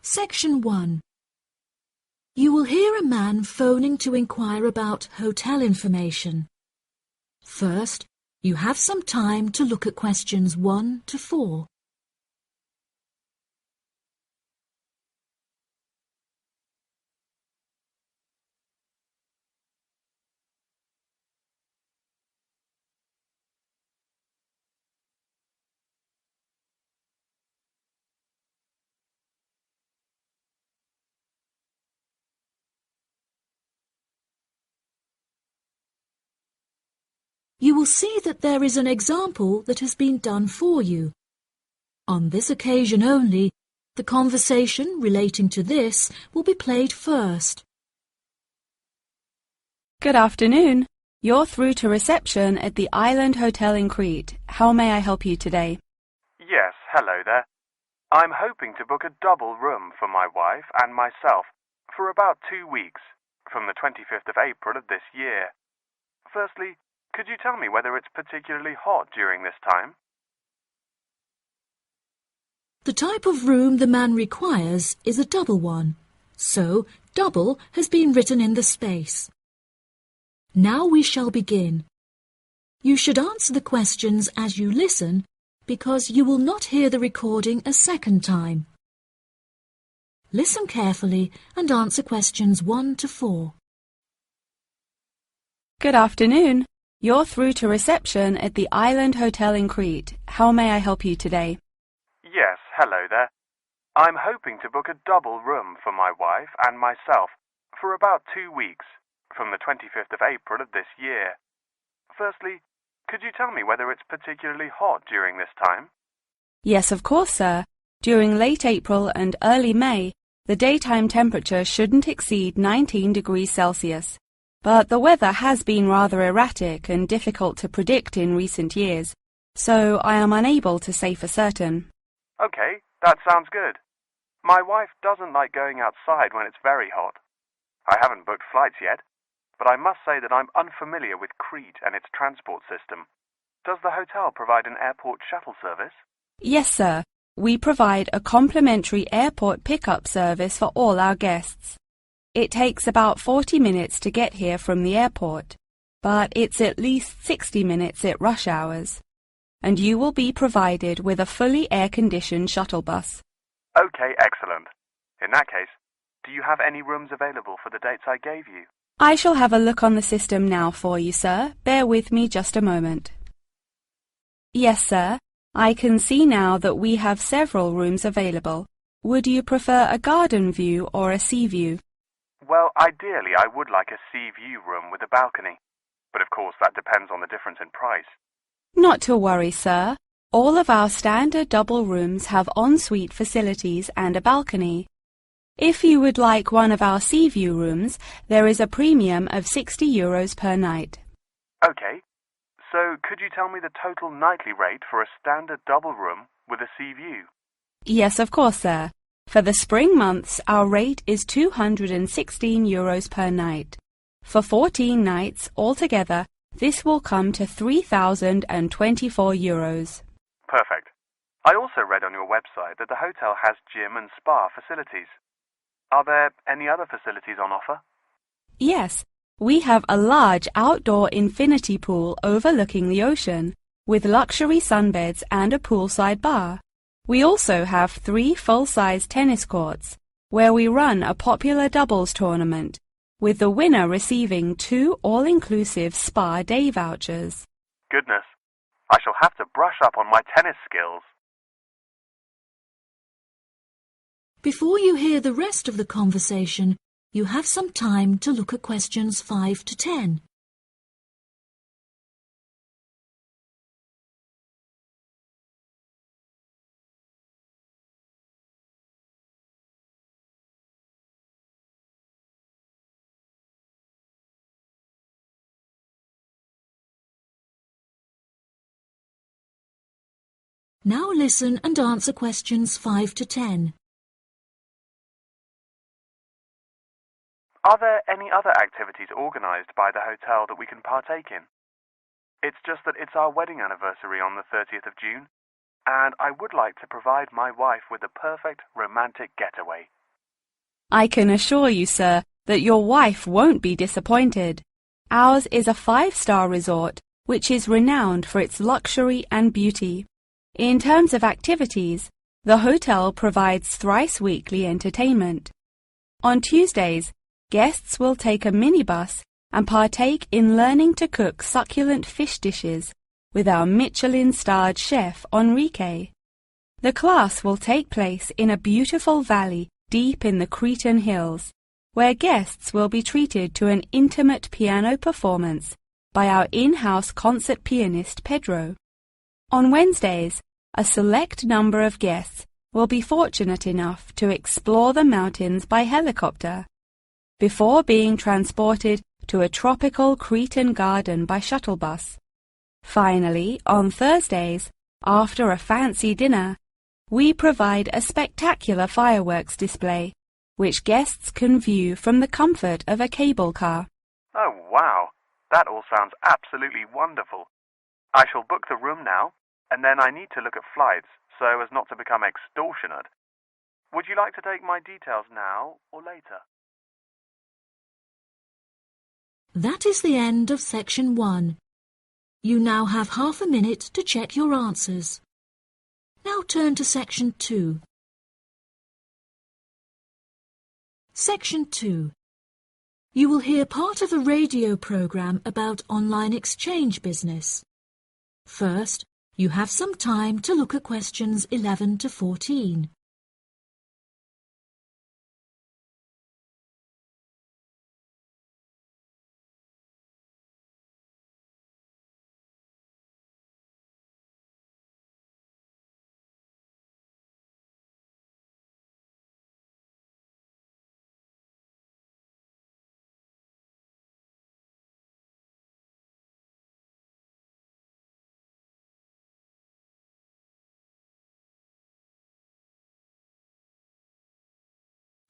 Section 1. You will hear a man phoning to inquire about hotel information. First, you have some time to look at questions 1 to 4. You will see that there is an example that has been done for you. On this occasion only, the conversation relating to this will be played first. Good afternoon. You're through to reception at the Island Hotel in Crete. How may I help you today? Yes, hello there. I'm hoping to book a double room for my wife and myself for about 2 weeks, from the 25th of April of this year. Firstly, could you tell me whether it's particularly hot during this time? The type of room the man requires is a double one, so double has been written in the space. Now we shall begin. You should answer the questions as you listen, because you will not hear the recording a second time. Listen carefully and answer questions 1 to 4. Good afternoon. You're through to reception at the Island Hotel in Crete. How may I help you today? Yes, hello there. I'm hoping to book a double room for my wife and myself for about 2 weeks, from the 25th of April of this year. Firstly, could you tell me whether it's particularly hot during this time? Yes, of course, sir. During late April and early May, the daytime temperature shouldn't exceed 19 degrees Celsius. But the weather has been rather erratic and difficult to predict in recent years, so I am unable to say for certain. Okay, that sounds good. My wife doesn't like going outside when it's very hot. I haven't booked flights yet, but I must say that I'm unfamiliar with Crete and its transport system. Does the hotel provide an airport shuttle service? Yes, sir. We provide a complimentary airport pickup service for all our guests. It takes about 40 minutes to get here from the airport, but it's at least 60 minutes at rush hours. And you will be provided with a fully air-conditioned shuttle bus. Okay, excellent. In that case, do you have any rooms available for the dates I gave you? I shall have a look on the system now for you, sir. Bear with me just a moment. Yes, sir. I can see now that we have several rooms available. Would you prefer a garden view or a sea view? Well, ideally I would like a sea view room with a balcony, but of course that depends on the difference in price. Not to worry, sir. All of our standard double rooms have ensuite facilities and a balcony. If you would like one of our sea view rooms, there is a premium of €60 per night. Okay, so could you tell me the total nightly rate for a standard double room with a sea view? Yes, of course, sir. For the spring months, our rate is €216 per night. For 14 nights altogether, this will come to €3,024. Perfect. I also read on your website that the hotel has gym and spa facilities. Are there any other facilities on offer? Yes, we have a large outdoor infinity pool overlooking the ocean, with luxury sunbeds and a poolside bar. We also have 3 full-size tennis courts, where we run a popular doubles tournament, with the winner receiving 2 all-inclusive spa day vouchers. Goodness, I shall have to brush up on my tennis skills. Before you hear the rest of the conversation, you have some time to look at questions 5 to 10. Now listen and answer questions 5 to 10. Are there any other activities organised by the hotel that we can partake in? It's just that it's our wedding anniversary on the 30th of June, and I would like to provide my wife with the perfect romantic getaway. I can assure you, sir, that your wife won't be disappointed. Ours is a 5-star resort, which is renowned for its luxury and beauty. In terms of activities, the hotel provides thrice-weekly entertainment. On Tuesdays, guests will take a minibus and partake in learning to cook succulent fish dishes with our Michelin-starred chef Enrique. The class will take place in a beautiful valley deep in the Cretan hills, where guests will be treated to an intimate piano performance by our in-house concert pianist Pedro. On Wednesdays, a select number of guests will be fortunate enough to explore the mountains by helicopter, before being transported to a tropical Cretan garden by shuttle bus. Finally, on Thursdays, after a fancy dinner, we provide a spectacular fireworks display, which guests can view from the comfort of a cable car. Oh, wow! That all sounds absolutely wonderful. I shall book the room now, and then I need to look at flights so as not to become extortionate. Would you like to take my details now or later? That is the end of section 1. You now have half a minute to check your answers. Now turn to section 2. Section 2. You will hear part of a radio program about online exchange business. First, you have some time to look at questions 11 to 14.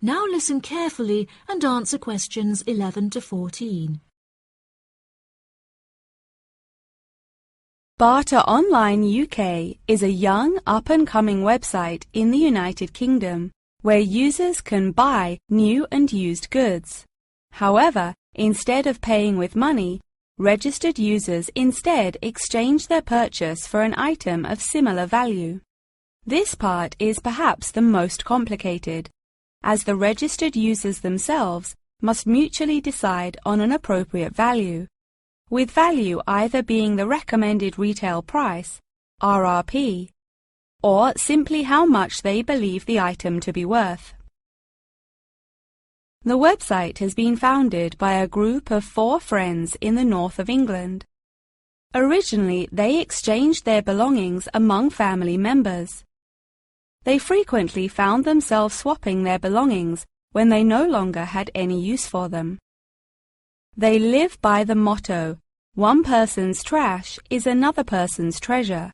Now listen carefully and answer questions 11 to 14. Barter Online UK is a young, up-and-coming website in the United Kingdom where users can buy new and used goods. However, instead of paying with money, registered users instead exchange their purchase for an item of similar value. This part is perhaps the most complicated, as the registered users themselves must mutually decide on an appropriate value, with value either being the recommended retail price, RRP, or simply how much they believe the item to be worth. The website has been founded by a group of 4 friends in the north of England. Originally, they exchanged their belongings among family members. They frequently found themselves swapping their belongings when they no longer had any use for them. They live by the motto, "One person's trash is another person's treasure,"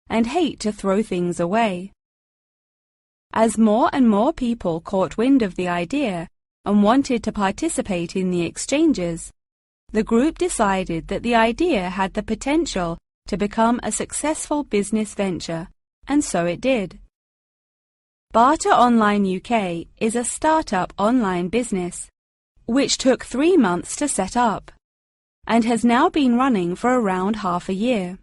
and hate to throw things away. As more and more people caught wind of the idea and wanted to participate in the exchanges, the group decided that the idea had the potential to become a successful business venture, and so it did. Barter Online UK is a start-up online business, which took 3 months to set up, and has now been running for around half a year.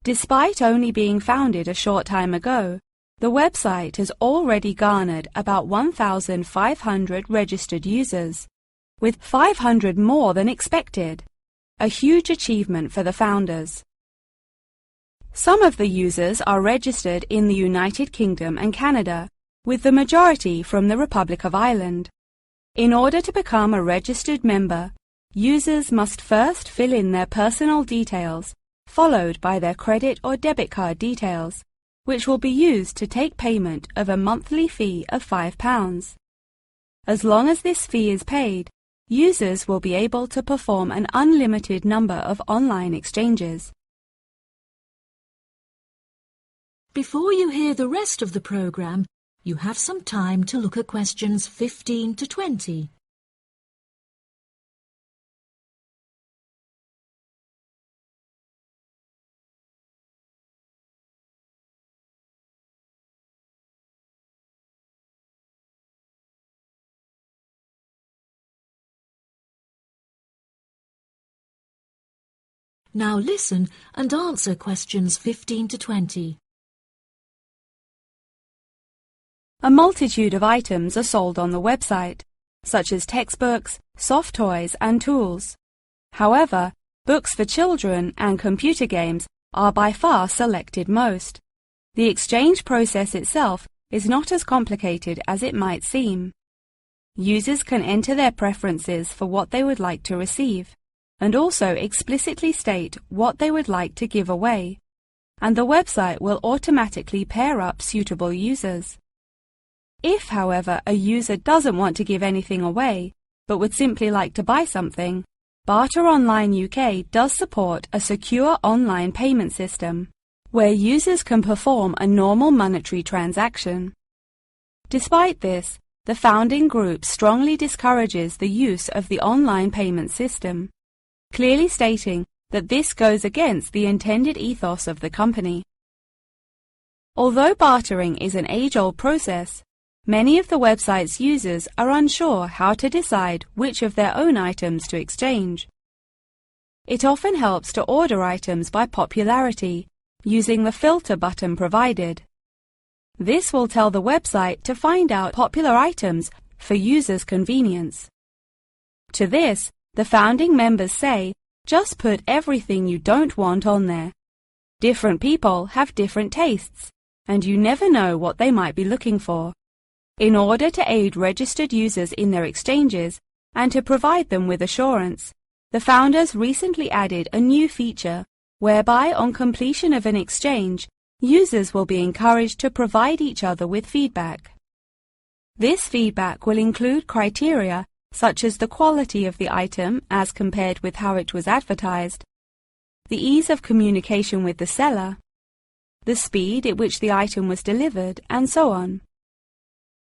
Despite only being founded a short time ago, the website has already garnered about 1,500 registered users, with 500 more than expected, a huge achievement for the founders. Some of the users are registered in the United Kingdom and Canada, with the majority from the Republic of Ireland. In order to become a registered member, users must first fill in their personal details, followed by their credit or debit card details, which will be used to take payment of a monthly fee of £5. As long as this fee is paid, users will be able to perform an unlimited number of online exchanges. Before you hear the rest of the programme, you have some time to look at questions 15 to 20. Now listen and answer questions 15 to 20. A multitude of items are sold on the website, such as textbooks, soft toys and tools. However, books for children and computer games are by far selected most. The exchange process itself is not as complicated as it might seem. Users can enter their preferences for what they would like to receive, and also explicitly state what they would like to give away, and the website will automatically pair up suitable users. If, however, a user doesn't want to give anything away, but would simply like to buy something, Barter Online UK does support a secure online payment system, where users can perform a normal monetary transaction. Despite this, the founding group strongly discourages the use of the online payment system, clearly stating that this goes against the intended ethos of the company. Although bartering is an age-old process, many of the website's users are unsure how to decide which of their own items to exchange. It often helps to order items by popularity, using the filter button provided. This will tell the website to find out popular items for users' convenience. To this, the founding members say, just put everything you don't want on there. Different people have different tastes, and you never know what they might be looking for. In order to aid registered users in their exchanges and to provide them with assurance, the founders recently added a new feature whereby on completion of an exchange, users will be encouraged to provide each other with feedback. This feedback will include criteria such as the quality of the item as compared with how it was advertised, the ease of communication with the seller, the speed at which the item was delivered, and so on.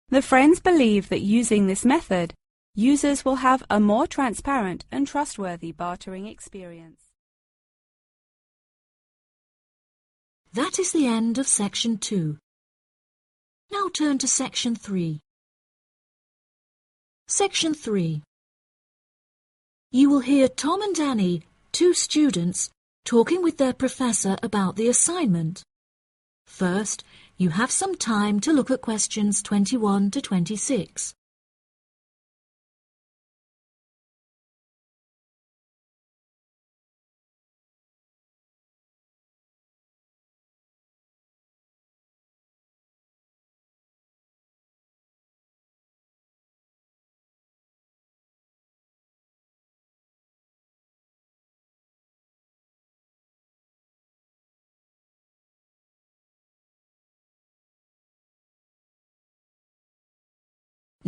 The friends believe that using this method, users will have a more transparent and trustworthy bartering experience. That is the end of section 2. Now turn to section 3. Section 3. You will hear Tom and Annie, 2 students, talking with their professor about the assignment. First, you have some time to look at questions 21 to 26.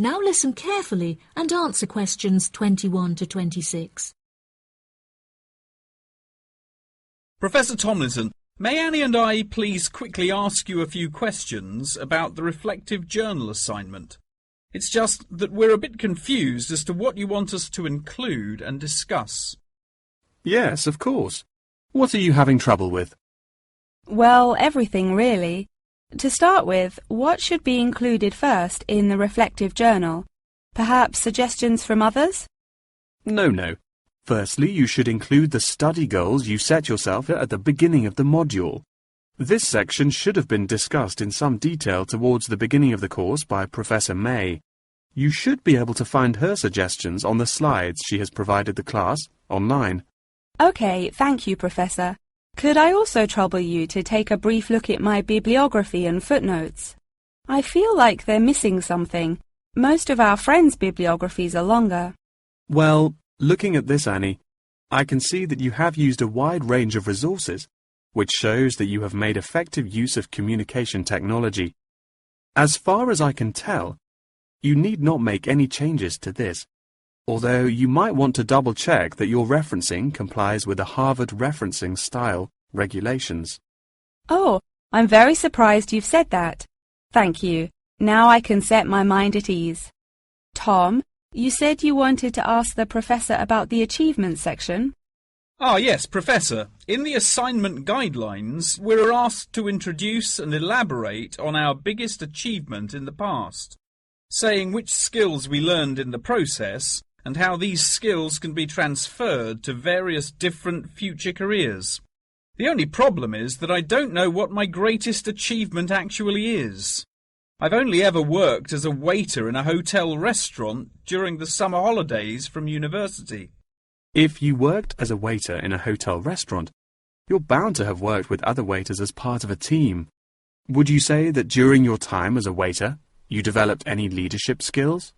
Now listen carefully and answer questions 21 to 26. Professor Tomlinson, may Annie and I please quickly ask you a few questions about the reflective journal assignment? It's just that we're a bit confused as to what you want us to include and discuss. Yes, of course. What are you having trouble with? Well, everything really. To start with, what should be included first in the reflective journal? Perhaps suggestions from others? No. Firstly, you should include the study goals you set yourself at the beginning of the module. This section should have been discussed in some detail towards the beginning of the course by Professor May. You should be able to find her suggestions on the slides she has provided the class online. OK, thank you, Professor. Could I also trouble you to take a brief look at my bibliography and footnotes? I feel like they're missing something. Most of our friends' bibliographies are longer. Well, looking at this, Annie, I can see that you have used a wide range of resources, which shows that you have made effective use of communication technology. As far as I can tell, you need not make any changes to this, although you might want to double-check that your referencing complies with the Harvard Referencing Style regulations. Oh, I'm very surprised you've said that. Thank you. Now I can set my mind at ease. Tom, you said you wanted to ask the professor about the achievement section? Yes, Professor. In the assignment guidelines, we're asked to introduce and elaborate on our biggest achievement in the past, saying which skills we learned in the process and how these skills can be transferred to various different future careers. The only problem is that I don't know what my greatest achievement actually is. I've only ever worked as a waiter in a hotel restaurant during the summer holidays from university. If you worked as a waiter in a hotel restaurant, you're bound to have worked with other waiters as part of a team. Would you say that during your time as a waiter, you developed any leadership skills?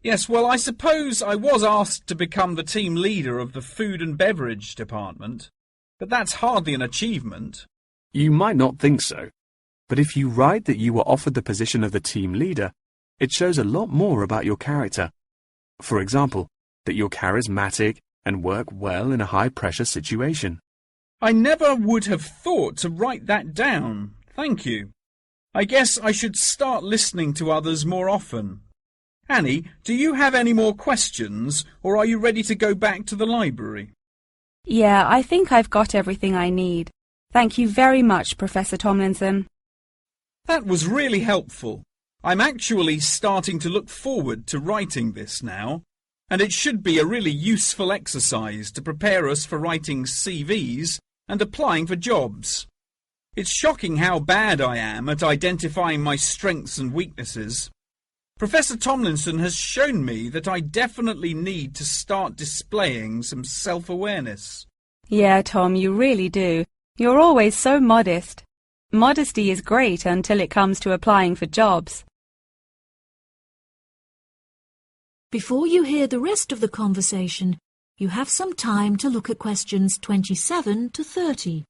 Yes, well, I suppose I was asked to become the team leader of the food and beverage department, but that's hardly an achievement. You might not think so, but if you write that you were offered the position of the team leader, it shows a lot more about your character. For example, that you're charismatic and work well in a high-pressure situation. I never would have thought to write that down. Thank you. I guess I should start listening to others more often. Annie, do you have any more questions, or are you ready to go back to the library? Yeah, I think I've got everything I need. Thank you very much, Professor Tomlinson. That was really helpful. I'm actually starting to look forward to writing this now, and it should be a really useful exercise to prepare us for writing CVs and applying for jobs. It's shocking how bad I am at identifying my strengths and weaknesses. Professor Tomlinson has shown me that I definitely need to start displaying some self-awareness. Yeah, Tom, you really do. You're always so modest. Modesty is great until it comes to applying for jobs. Before you hear the rest of the conversation, you have some time to look at questions 27 to 30.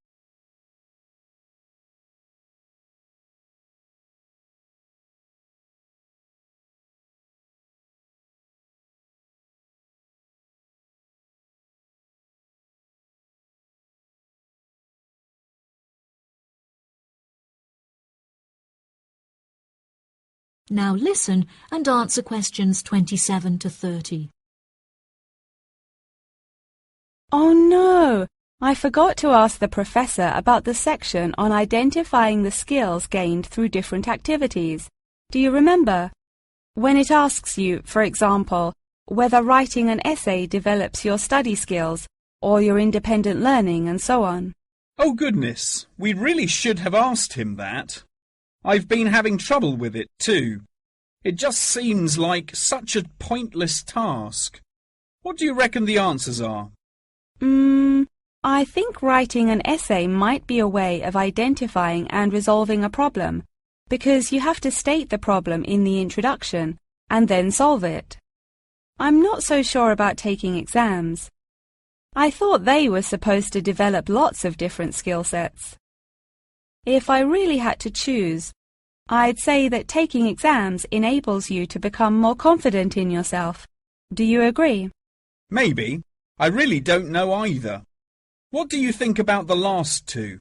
Now listen and answer questions 27 to 30. Oh no! I forgot to ask the professor about the section on identifying the skills gained through different activities. Do you remember? When it asks you, for example, whether writing an essay develops your study skills or your independent learning and so on. Oh goodness, we really should have asked him that. I've been having trouble with it too. It just seems like such a pointless task. What do you reckon the answers are? I think writing an essay might be a way of identifying and resolving a problem, because you have to state the problem in the introduction and then solve it. I'm not so sure about taking exams. I thought they were supposed to develop lots of different skill sets. If I really had to choose, I'd say that taking exams enables you to become more confident in yourself. Do you agree? Maybe. I really don't know either. What do you think about the last two?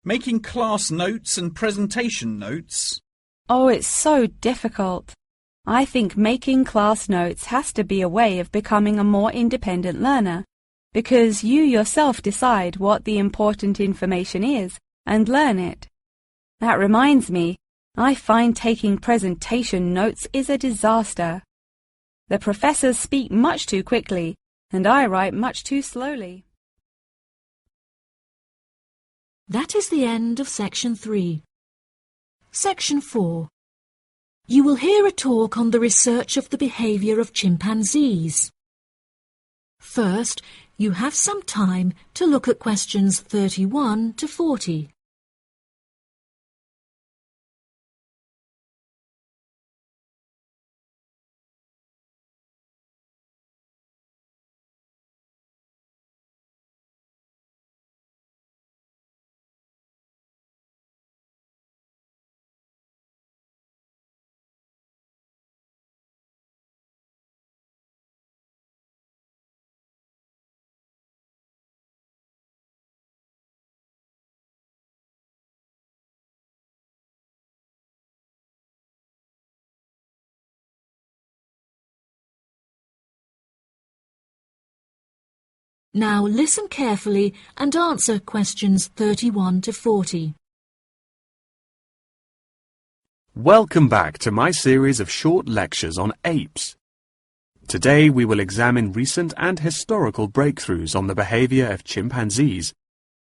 Making class notes and presentation notes? Oh, it's so difficult. I think making class notes has to be a way of becoming a more independent learner, because you yourself decide what the important information is and learn it. That reminds me, I find taking presentation notes is a disaster. The professors speak much too quickly, and I write much too slowly. That is the end of Section 3. Section 4. You will hear a talk on the research of the behaviour of chimpanzees. First, you have some time to look at questions 31 to 40. Now listen carefully and answer questions 31 to 40. Welcome back to my series of short lectures on apes. Today we will examine recent and historical breakthroughs on the behaviour of chimpanzees,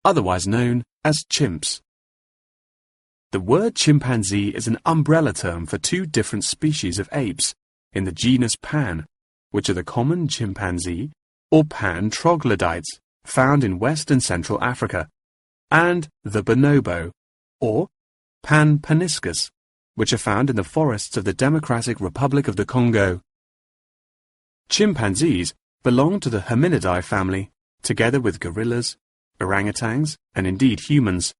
otherwise known as chimps. The word chimpanzee is an umbrella term for two different species of apes in the genus Pan, which are the common chimpanzee or Pan troglodytes found in West and Central Africa, and the bonobo or Pan paniscus, which are found in the forests of the Democratic Republic of the Congo. Chimpanzees belong to the Hominidae family, together with gorillas, orangutans, and indeed humans.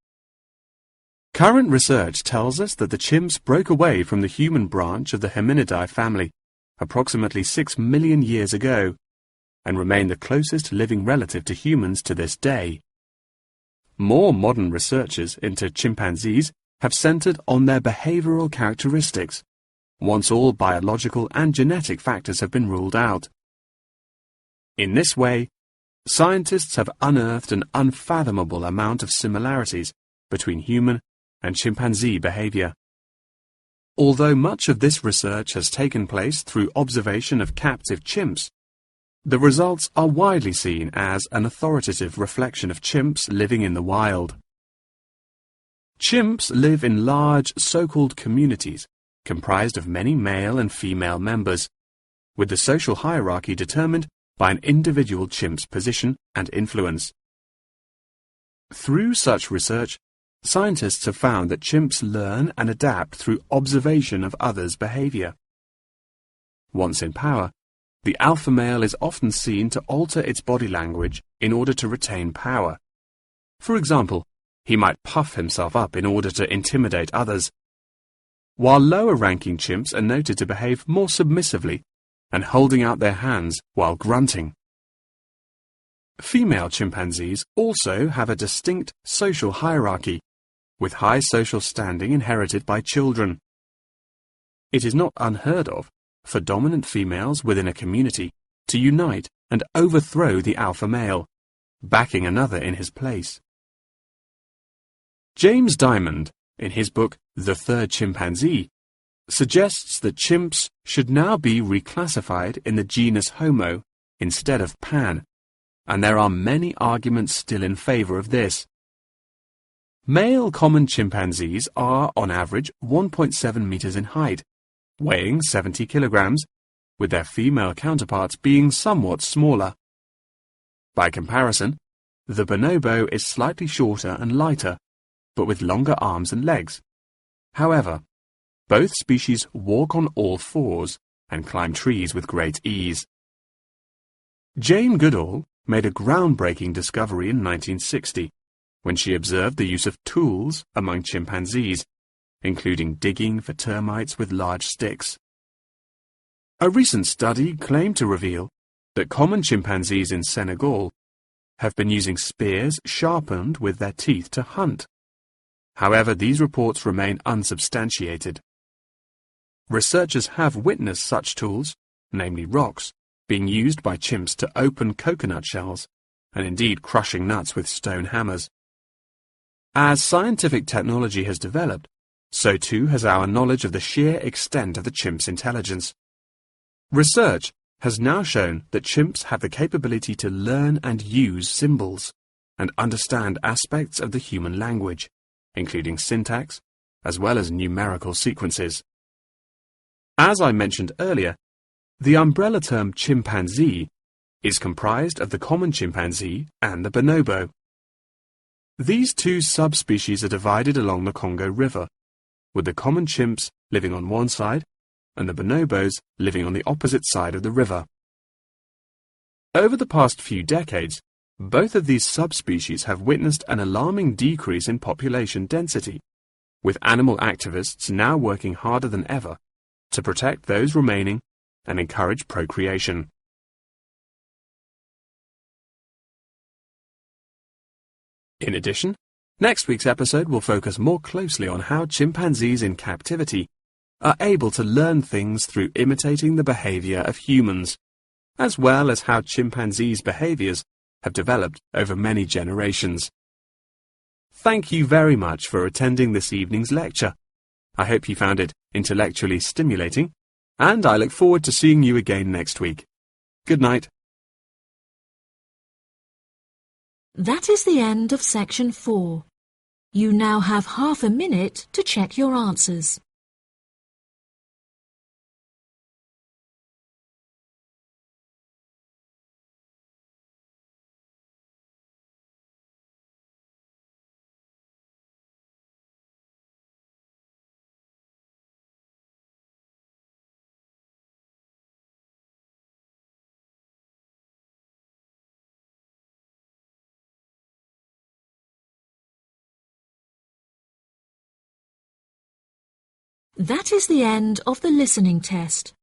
Current research tells us that the chimps broke away from the human branch of the Hominidae family approximately 6 million years ago, and remain the closest living relative to humans to this day. More modern researchers into chimpanzees have centered on their behavioral characteristics, once all biological and genetic factors have been ruled out. In this way, scientists have unearthed an unfathomable amount of similarities between human and chimpanzee behavior. Although much of this research has taken place through observation of captive chimps, the results are widely seen as an authoritative reflection of chimps living in the wild. Chimps live in large so-called communities comprised of many male and female members, with the social hierarchy determined by an individual chimp's position and influence. Through such research, scientists have found that chimps learn and adapt through observation of others' behavior. Once in power, the alpha male is often seen to alter its body language in order to retain power. For example, he might puff himself up in order to intimidate others, while lower-ranking chimps are noted to behave more submissively and holding out their hands while grunting. Female chimpanzees also have a distinct social hierarchy, with high social standing inherited by children. It is not unheard of for dominant females within a community to unite and overthrow the alpha male, backing another in his place. James Diamond, in his book The Third Chimpanzee, suggests that chimps should now be reclassified in the genus Homo instead of Pan, and there are many arguments still in favour of this. Male common chimpanzees are, on average, 1.7 meters in height, weighing 70 kilograms, with their female counterparts being somewhat smaller. By comparison, the bonobo is slightly shorter and lighter, but with longer arms and legs. However, both species walk on all fours and climb trees with great ease. Jane Goodall made a groundbreaking discovery in 1960 when she observed the use of tools among chimpanzees, including digging for termites with large sticks. A recent study claimed to reveal that common chimpanzees in Senegal have been using spears sharpened with their teeth to hunt. However, these reports remain unsubstantiated. Researchers have witnessed such tools, namely rocks, being used by chimps to open coconut shells, and indeed crushing nuts with stone hammers. As scientific technology has developed, so too has our knowledge of the sheer extent of the chimp's intelligence. Research has now shown that chimps have the capability to learn and use symbols, and understand aspects of the human language, including syntax, as well as numerical sequences. As I mentioned earlier, the umbrella term chimpanzee is comprised of the common chimpanzee and the bonobo. These two subspecies are divided along the Congo River, with the common chimps living on one side and the bonobos living on the opposite side of the river. Over the past few decades, both of these subspecies have witnessed an alarming decrease in population density, with animal activists now working harder than ever to protect those remaining and encourage procreation. In addition, next week's episode will focus more closely on how chimpanzees in captivity are able to learn things through imitating the behavior of humans, as well as how chimpanzees' behaviors have developed over many generations. Thank you very much for attending this evening's lecture. I hope you found it intellectually stimulating, and I look forward to seeing you again next week. Good night. That is the end of section 4. You now have half a minute to check your answers. That is the end of the listening test.